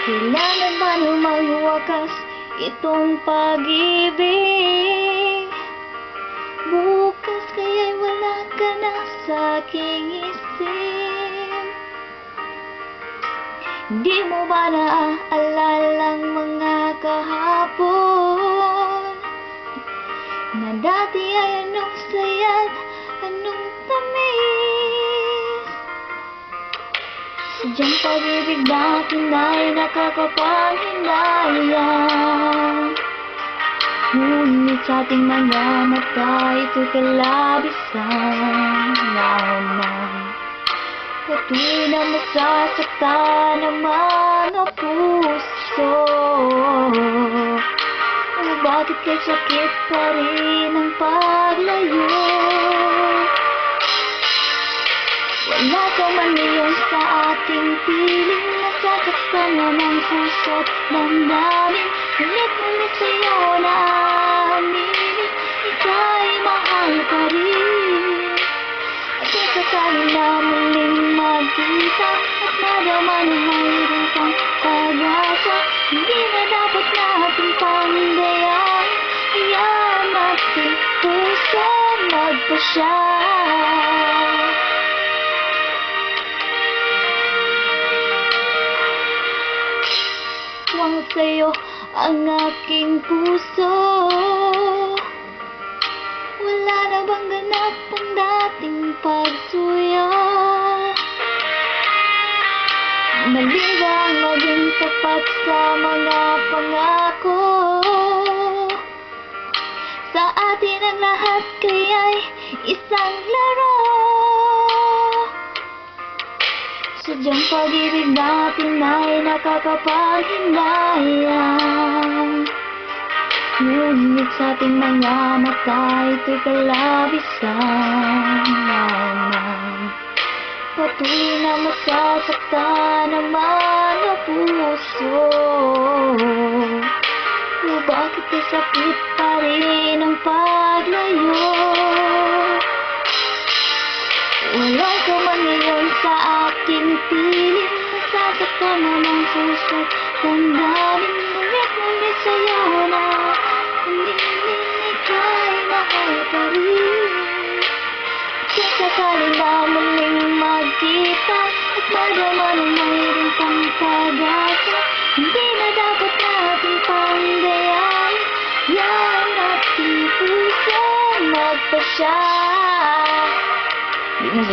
Kailangan ba na magwakas itong pag-ibig? Bukas kaya'y wala ka na sa aking isip. Di mo ba naaalalang mga kahapon na dati ay anong saya't anong tamis? Sadyang pag-ibig natin ay nakakapanghinayang, ngunit sa ating mga mata ito'y kalabisan lamang. Patuloy na masasaktan ang mga puso. O bakit kay sakit pa rin ang paglayo? Wala ka man ngayon sa ating piling, nasasaktan na ng puso't damdamin. Ulit-ulit sa'yo na aminin, ika'y mahal pa rin. At kung sakali na muling magkita at madama na mayroon pang pag-asa, hindi na dapat natin pangdayain. Hayaan ating puso magpasya. Tuwang sa'yo ang aking puso. Wala na bang ganap ang dating pagsuya? Mali bang maging tapat sa mga pangako? Sa atin ang lahat kaya'y isang laro. Sadyang pag-ibig natin ay nakakapanghinayang, ngunit sa ating mga mata ito'y kalabisan lamang. Patuloy na masasaktan ang mga puso. O bakit kay sakit pa rin ang paglayo? Wala ka man ngayon sa aking piling, nasasaktan na ng puso't damdamin. Ulit-ulit sa'yo na aminin, ika'y mahal pa rin. Kung sakali na muling magkita at madama na mayroon pang pag-asa, hindi na dapat natin pangdayain. Yan ating puso magpasya. Di mo